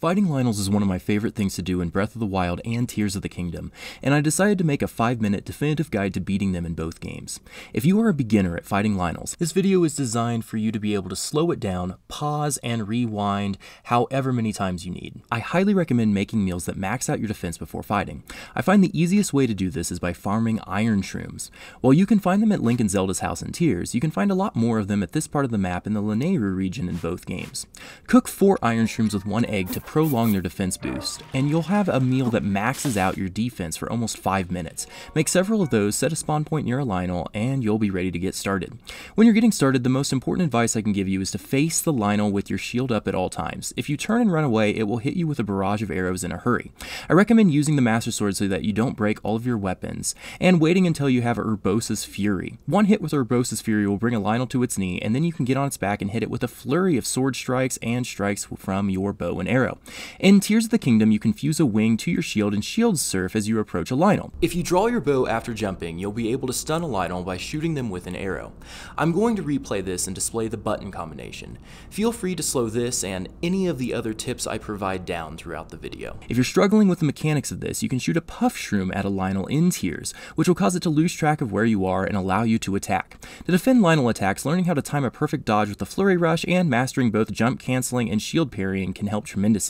Fighting Lynels is one of my favorite things to do in Breath of the Wild and Tears of the Kingdom, and I decided to make a 5-minute definitive guide to beating them in both games. If you are a beginner at fighting Lynels, this video is designed for you to be able to slow it down, pause, and rewind however many times you need. I highly recommend making meals that max out your defense before fighting. I find the easiest way to do this is by farming iron shrooms. While you can find them at Link and Zelda's house in Tears, you can find a lot more of them at this part of the map in the Lynel region in both games. Cook 4 iron shrooms with 1 egg to prolong their defense boost, and you'll have a meal that maxes out your defense for almost 5 minutes. Make several of those, set a spawn point near a Lynel, and you'll be ready to get started. When you're getting started, the most important advice I can give you is to face the Lynel with your shield up at all times. If you turn and run away, it will hit you with a barrage of arrows in a hurry. I recommend using the Master Sword so that you don't break all of your weapons, and waiting until you have Urbosa's Fury. One hit with Urbosa's Fury will bring a Lynel to its knee, and then you can get on its back and hit it with a flurry of sword strikes and strikes from your bow and arrow. In Tears of the Kingdom, you can fuse a wing to your shield and shield surf as you approach a Lynel. If you draw your bow after jumping, you'll be able to stun a Lynel by shooting them with an arrow. I'm going to replay this and display the button combination. Feel free to slow this and any of the other tips I provide down throughout the video. If you're struggling with the mechanics of this, you can shoot a puff shroom at a Lynel in Tears, which will cause it to lose track of where you are and allow you to attack. To defend Lynel attacks, learning how to time a perfect dodge with the Flurry Rush and mastering both jump canceling and shield parrying can help tremendously.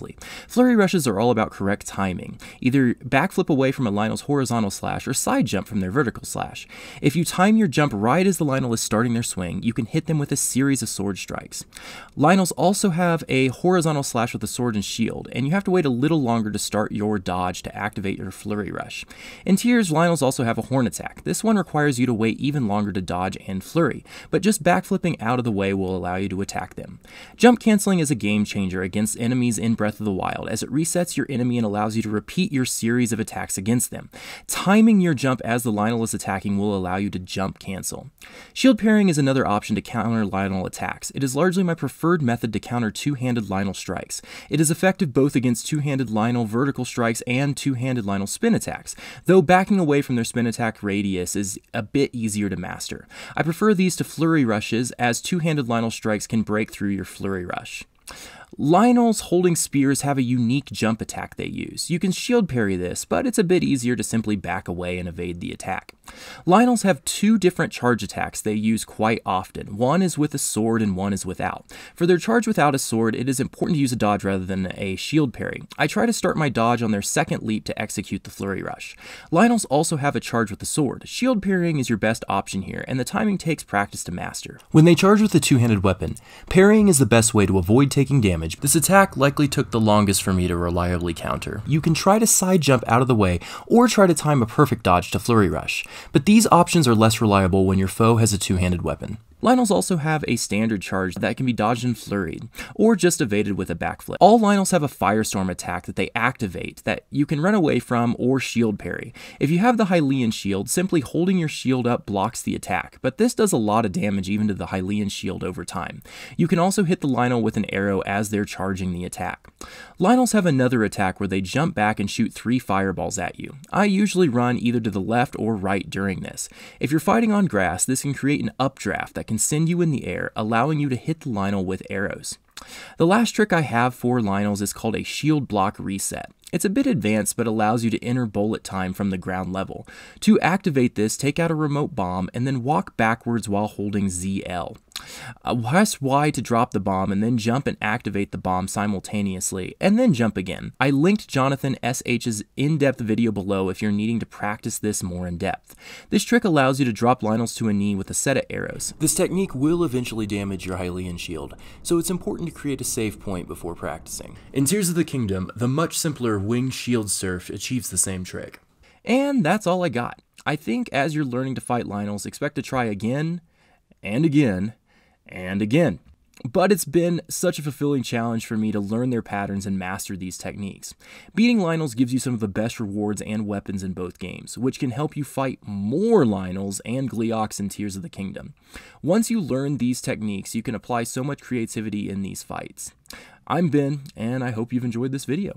Flurry rushes are all about correct timing. Either backflip away from a Lynel's horizontal slash or side jump from their vertical slash. If you time your jump right as the Lynel is starting their swing, you can hit them with a series of sword strikes. Lynels also have a horizontal slash with a sword and shield, and you have to wait a little longer to start your dodge to activate your Flurry Rush. In Tears, Lynels also have a horn attack. This one requires you to wait even longer to dodge and flurry, but just backflipping out of the way will allow you to attack them. Jump canceling is a game changer against enemies in Breath of the Wild, as it resets your enemy and allows you to repeat your series of attacks against them. Timing your jump as the Lynel is attacking will allow you to jump cancel. Shield parrying is another option to counter Lynel attacks. It is largely my preferred method to counter two-handed Lynel strikes. It is effective both against two-handed Lynel vertical strikes and two-handed Lynel spin attacks, though backing away from their spin attack radius is a bit easier to master. I prefer these to Flurry Rushes, as two-handed Lynel strikes can break through your Flurry Rush. Lynels holding spears have a unique jump attack they use. You can shield parry this, but it's a bit easier to simply back away and evade the attack. Lynels have 2 different charge attacks they use quite often. One is with a sword and one is without. For their charge without a sword, it is important to use a dodge rather than a shield parry. I try to start my dodge on their second leap to execute the Flurry Rush. Lynels also have a charge with a sword. Shield parrying is your best option here, and the timing takes practice to master. When they charge with a two-handed weapon, parrying is the best way to avoid taking damage. This attack likely took the longest for me to reliably counter. You can try to side jump out of the way or try to time a perfect dodge to Flurry Rush, but these options are less reliable when your foe has a two-handed weapon. Lynels also have a standard charge that can be dodged and flurried, or just evaded with a backflip. All Lynels have a Firestorm attack that they activate that you can run away from or shield parry. If you have the Hylian shield, simply holding your shield up blocks the attack, but this does a lot of damage even to the Hylian shield over time. You can also hit the Lynel with an arrow as they're charging the attack. Lynels have another attack where they jump back and shoot 3 fireballs at you. I usually run either to the left or right during this. If you're fighting on grass, this can create an updraft that can send you in the air, allowing you to hit the Lynel with arrows. The last trick I have for Lynels is called a shield block reset. It's a bit advanced, but allows you to enter bullet time from the ground level. To activate this, take out a remote bomb and then walk backwards while holding ZL. Press Y to drop the bomb and then jump and activate the bomb simultaneously, and then jump again. I linked Jonathan SH's in-depth video below if you're needing to practice this more in depth. This trick allows you to drop Lynels to a knee with a set of arrows. This technique will eventually damage your Hylian shield, so it's important to create a save point before practicing. In Tears of the Kingdom, the much simpler wing shield surf achieves the same trick. And that's all I got. I think as you're learning to fight Lynels, expect to try again, and again, and again. But it's been such a fulfilling challenge for me to learn their patterns and master these techniques. Beating Lynels gives you some of the best rewards and weapons in both games, which can help you fight more Lynels and Gleeoks in Tears of the Kingdom. Once you learn these techniques, you can apply so much creativity in these fights. I'm Ben, and I hope you've enjoyed this video.